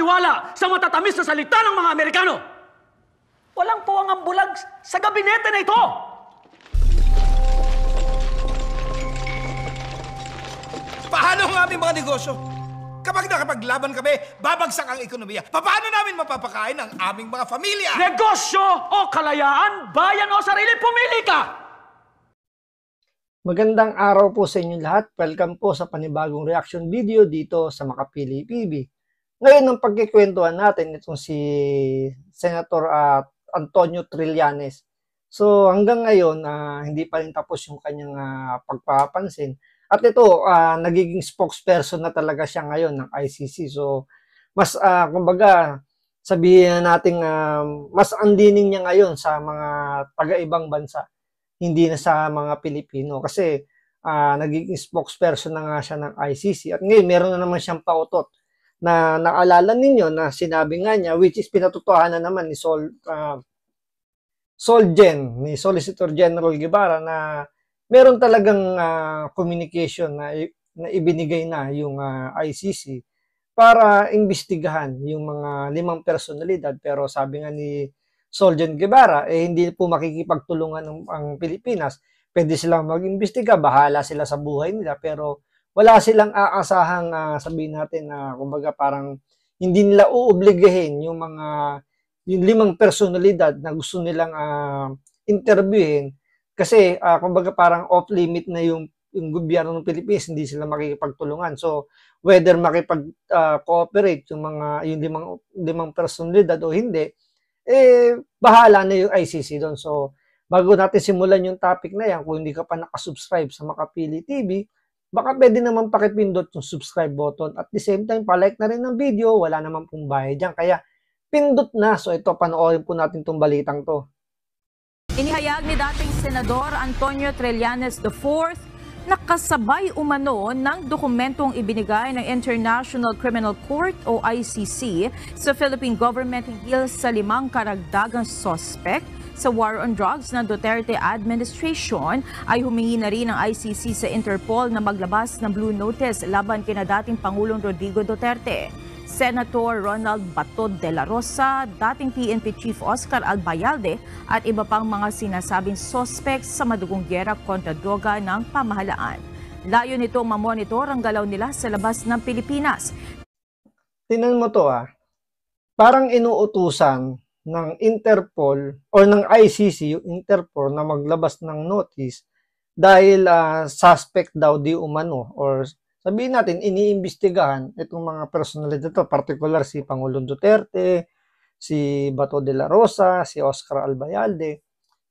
makapaniwala sa matatamis na salita ng mga Amerikano. Walang puwang ang bulag sa gabinete na ito. Paano ang aming mga negosyo? Kapag nakapaglaban kami, babagsak ang ekonomiya. Paano namin mapapakain ang aming mga pamilya? Negosyo o kalayaan, bayan o sarili, pumili ka! Magandang araw po sa inyo lahat. Welcome po sa panibagong reaction video dito sa Makapili PB. Ngayon, ang pagkikwentuhan natin itong si Senator Antonio Trillanes. So hanggang ngayon, hindi pa rin tapos yung kanyang pagpapansin. At ito, nagiging spokesperson na talaga siya ngayon ng ICC. So, mas, kumbaga, sabihin na natin, mas andining niya ngayon sa mga taga-ibang bansa, hindi na sa mga Pilipino. Kasi, nagiging spokesperson na nga siya ng ICC. At ngayon, meron na naman siyang pautot na naalala ninyo na sinabi nga niya, which is pinatutuhanan naman ni Solgen, ni Solicitor General Guevara na meron talagang communication na ibinigay na yung ICC para imbestigahan yung mga 5 personalidad. Pero sabi nga ni Solgen Guevara, hindi po makikipagtulungan ang Pilipinas. Pwede silang mag-imbestiga, bahala sila sa buhay nila, pero wala silang aasahang sabihin natin na kumbaga parang hindi nila uobligahin yung 5 personalidad na gusto nilang interviewin. Kasi, kumbaga parang off-limit na yung gobyerno ng Pilipinas, hindi sila makikipagtulungan. So, whether makipag-cooperate yung 5 personalidad o hindi, bahala na yung ICC doon. So, bago natin simulan yung topic na yan, kung hindi ka pa nakasubscribe sa Makapili TV, baka pwede naman pakipindot yung subscribe button. At the same time, palike na rin ng video, wala naman pong bayad dyan. Kaya, pindot na. So, ito, panoorin po natin itong balitang to. Inihayag ni dating Senador Antonio Trillanes IV na kasabay umano ng dokumentong ibinigay ng International Criminal Court o ICC sa Philippine government hinggil sa 5 karagdagang suspect sa war on drugs ng Duterte administration ay humingi na rin ng ICC sa Interpol na maglabas ng Blue Notice laban kina dating Pangulong Rodrigo Duterte. Senator Ronald Bato de la Rosa, dating PNP Chief Oscar Albayalde at iba pang mga sinasabing suspects sa madugong giyera kontra droga ng pamahalaan. Layo nitong mamonitor ang galaw nila sa labas ng Pilipinas. Tingnan mo to parang inuutusan ng Interpol o ng ICC yung Interpol na maglabas ng notice dahil suspect daw di umano or sabihin natin, iniimbestigahan itong mga personalidad ito, particular si Pangulong Duterte, si Bato de la Rosa, si Oscar Albayalde.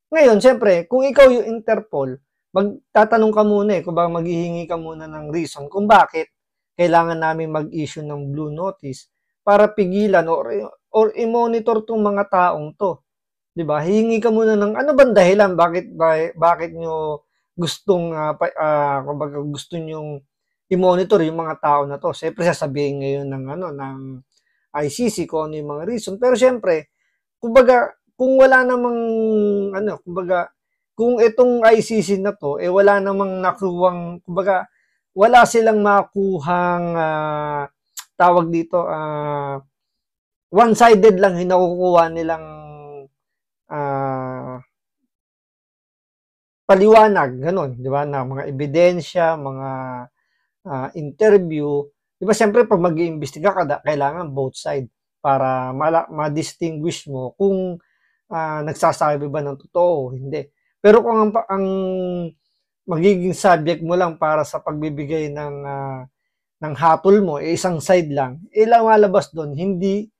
Ngayon, siyempre, kung ikaw yung Interpol, magtatanong ka muna kung baka maghihingi ka muna ng reason kung bakit kailangan namin mag-issue ng Blue Notice para pigilan or i-monitor tong mga taong to. 'Di ba? Hihingi ka muna ng ano bang dahilan bakit nyo gustong kumbaga gusto nyong i-monitor yung mga tao na to. Siyempre sasabihin ngayon ng ICC kung ano yung mga reason. Pero siyempre, kumbaga, kung wala namang kumbaga, kung itong ICC na to, wala namang nakuhang, kumbaga, wala silang makuhang tawag dito, one-sided lang hinakukuha nilang paliwanag, ganun, di ba, na mga ebidensya, mga interview, di ba siyempre pag mag-iimbestiga ka, kailangan both side para ma-distinguish mo kung nagsasabi ba ng totoo o hindi. Pero kung ang magiging subject mo lang para sa pagbibigay ng hatol mo, isang side lang, lumalabas doon, hindi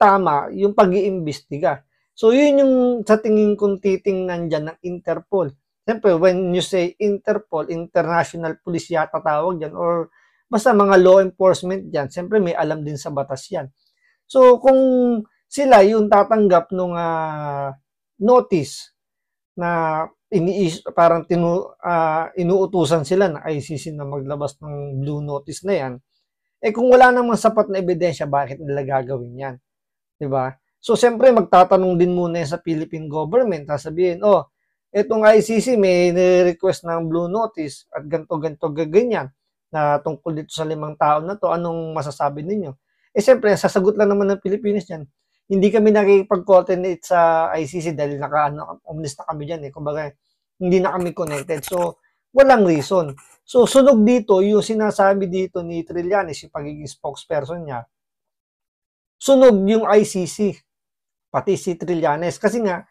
tama yung pag-iimbestiga. So yun yung sa tingin kong titingnan dyan ng Interpol. Siyempre, when you say Interpol, International Police yata tawag dyan, or basta mga law enforcement dyan, siyempre may alam din sa batas yan. So, kung sila yung tatanggap ng notice na parang inuutusan sila na ICC na maglabas ng Blue Notice na yan, kung wala namang sapat na ebidensya, bakit nila gagawin yan? Diba? So, siyempre, magtatanong din muna sa Philippine government, sasabihin, itong ICC may request ng Blue Notice at ganito, ganyan na tungkol dito sa 5 tao na to, anong masasabi ninyo? siyempre, sasagot lang naman ng Pilipinas yan. Hindi kami nakikipag-coordinate sa ICC dahil omnis na kami dyan eh. Kumbaga, hindi na kami connected. So, walang reason. So, sunog dito, yung sinasabi dito ni Trillanes, yung pagiging spokesperson niya, sunog yung ICC, pati si Trillanes. Kasi nga,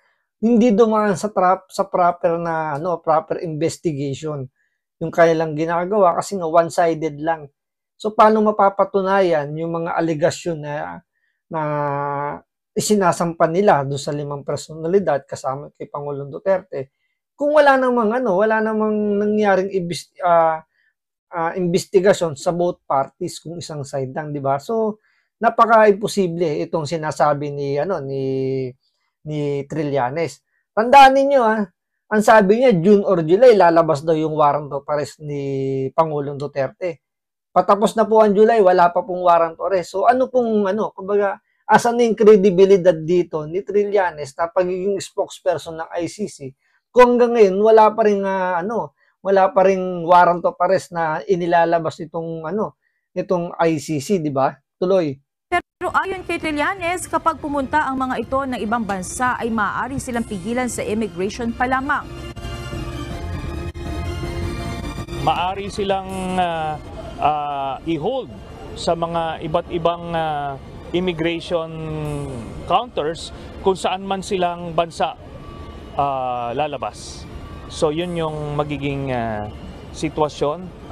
hindi dumaan sa proper na proper investigation yung kanilang ginagawa kasi nga one-sided lang. So paano mapapatunayan yung mga aligasyon na isinasampan nila doon sa 5 personalidad kasama kay Pangulong Duterte kung wala namang nangyaring investigasyon sa both parties kung isang side lang, di ba? So napaka-imposible itong sinasabi ni Trillanes. Tandaan ninyo ang sabi niya, June or July, lalabas daw yung warrant of arrest ni Pangulong Duterte. Patapos na po ang July, wala pa pong warrant of arrest. So kumbaga, asan na yung credibility dito ni Trillanes na pagiging spokesperson ng ICC kung hanggang ngayon wala pa ring warrant of arrest na inilalabas itong ICC, di ba? Tuloy. Pero ayon kay Trillanes, kapag pumunta ang mga ito ng ibang bansa ay maaari silang pigilan sa immigration pa lamang. Maaari silang i-hold sa mga iba't ibang immigration counters kung saan man silang bansa lalabas. So yun yung magiging sitwasyon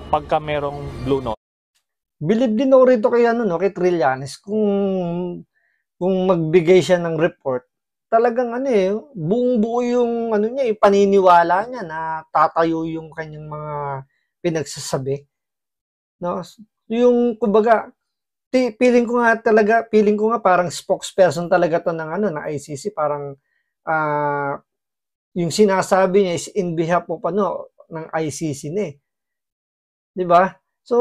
pagka merong blue note. Bilib din ako rito kay Trillanes kung magbigay siya ng report, talagang buong-buo yung niya, paniniwala niya na tatayo yung kanyang mga pinagsasabi. No? Yung kumbaga, feeling ko nga parang spokesperson talaga to ng ICC, parang yung sinasabi niya is in behalf of ng ICC na eh. 'Di ba? So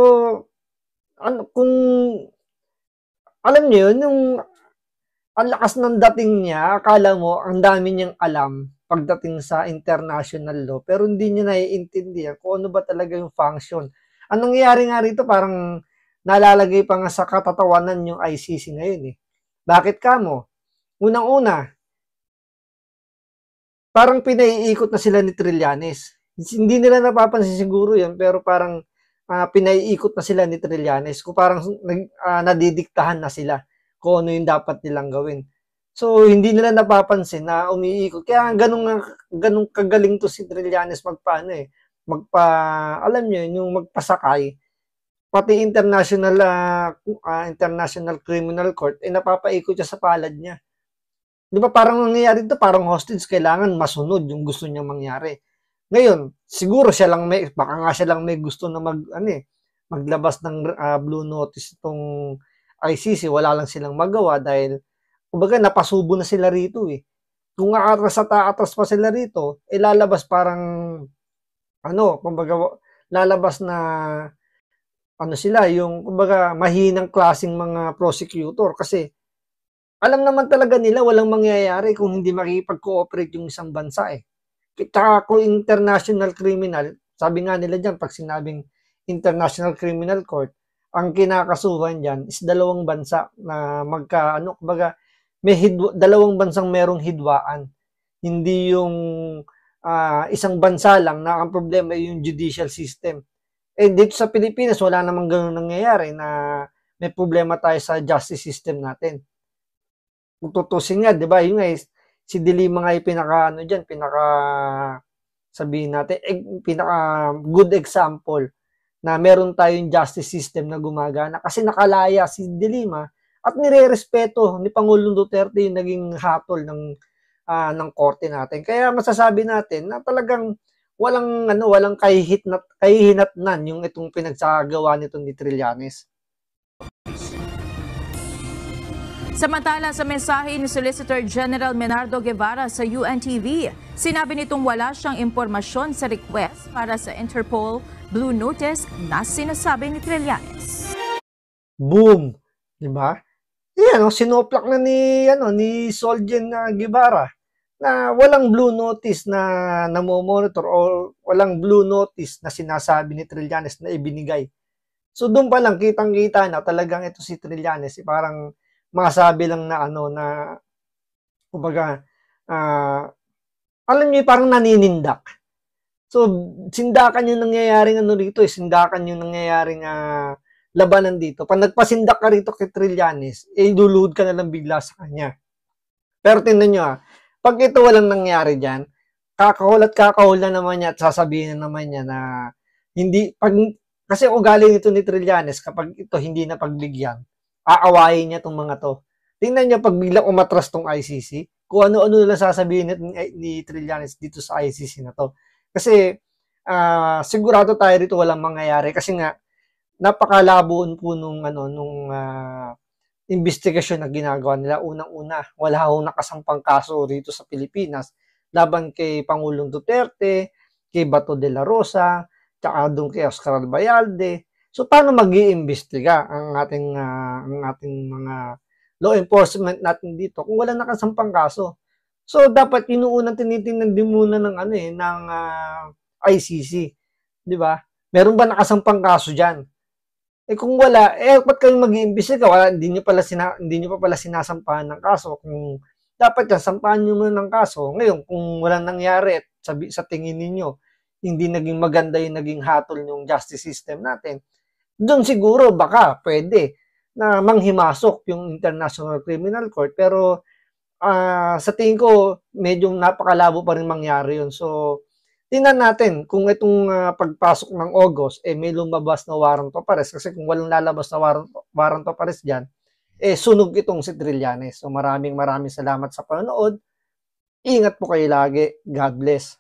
kung alam niyo yun, yung ang lakas ng dating niya, akala mo ang dami niyang alam pagdating sa international law, pero hindi niya naiintindihan kung ano ba talaga yung function. Anong nangyayari nga rito, parang nalalagay pa nga sa katatawanan yung ICC ngayon eh. Bakit kamo? Unang-una, parang pinaiikot na sila ni Trillanes. Hindi nila napapansin siguro yan, pero parang pinaiikot na sila ni Trillanes, kung parang nadidiktahan na sila kung ano yung dapat nilang gawin. So, hindi nila napapansin na umiikot. Kaya ganun kagaling to si Trillanes alam nyo, yung magpasakay, pati International Criminal Court, napapaikot siya sa palad niya. Di ba parang nangyayari ito, parang hostage, kailangan masunod yung gusto niyang mangyari. Ngayon, siguro baka nga siya lang may gusto na maglabas ng blue notice itong ICC, wala lang silang magawa dahil kumbaga napasubo na sila rito eh. Kung atras pa sila rito, lalabas parang kumbaga lalabas na sila, yung kumbaga mahinang klaseng mga prosecutor kasi alam naman talaga nila walang mangyayari kung hindi makikipag-cooperate yung isang bansa eh. Kita kung international criminal, sabi nga nila dyan, pag sinabing International Criminal Court, ang kinakasuhan dyan is 2 bansa na kumbaga, may dalawang bansang merong hidwaan. Hindi yung isang bansa lang na ang problema ay yung judicial system. Dito sa Pilipinas, wala namang ganun nangyayari na may problema tayo sa justice system natin. Kung tutusin nga, di ba, yung si Dilima nga yung sabihin natin, pinaka good example na meron tayong justice system na gumagana kasi nakalaya si Dilima at nirerespeto ni Pangulong Duterte yung naging hatol ng korte natin. Kaya masasabi natin na talagang walang kahihinatnan yung itong pinagsagawa nito ni Trillanes. Samantala, sa mensahe ni Solicitor General Menardo Guevara sa UNTV, sinabi nitong wala siyang impormasyon sa request para sa Interpol Blue Notice na sinasabi ni Trillanes. Boom! Diba? Yan, sinoplak na ni Solgen Guevara na walang blue notice na namomonitor o walang blue notice na sinasabi ni Trillanes na ibinigay. So doon pa lang kitang-kita na talagang ito si Trillanes, parang masabi lang na ano na kumbaga alam niyo parang naninindak. So sindakan yung nangyayaring ano rito, sindakan yung nangyayaring labanan dito. Pag nagpasindak ka rito kay Trillanes, luluhod ka na lang bigla sa kanya. Pero tingnan nyo pag ito walang nangyari diyan, kakahul na naman niya at sasabihin na naman niya na hindi kasi ugali nito ni Trillanes kapag ito hindi na pagbigyan, aawayin niya tong mga to. Tingnan niyo pag biglang umatras tong ICC, kung ano-ano nila sasabihin ni Trillanes dito sa ICC na to. Kasi sigurado tayo dito walang mangyayari kasi nga napakalabo po nung investigasyon na ginagawa nila. Unang-una, wala akong nakasampang kaso rito sa Pilipinas laban kay Pangulong Duterte, kay Bato de la Rosa, tsaka doon kay Oscar Albayalde. So paano mag-iimbestiga ang ating mga law enforcement natin dito kung wala nakasampang kaso? So dapat inuunang tinitingnan din muna ng ICC, 'di ba? Meron ba nakasampang kaso diyan? Kung wala, ba't kayo mag-iimbestiga? Hindi nyo pa pala sinasampahan ng kaso. Kung dapat yan, sampahan nyo muna ng kaso. Ngayon, kung walang nangyari at sa tingin ninyo, hindi naging maganda yung naging hatol yung justice system natin, doon siguro baka pwede na manghimasok yung International Criminal Court. Pero sa tingin ko, medyo napakalabo pa rin mangyari yun. So, tingnan natin kung itong pagpasok ng August, may lumabas na warrant of arrest. Kasi kung walang lalabas na warrant of arrest dyan, sunog itong si Trillanes. So maraming salamat sa panonood. Ingat po kayo lagi. God bless.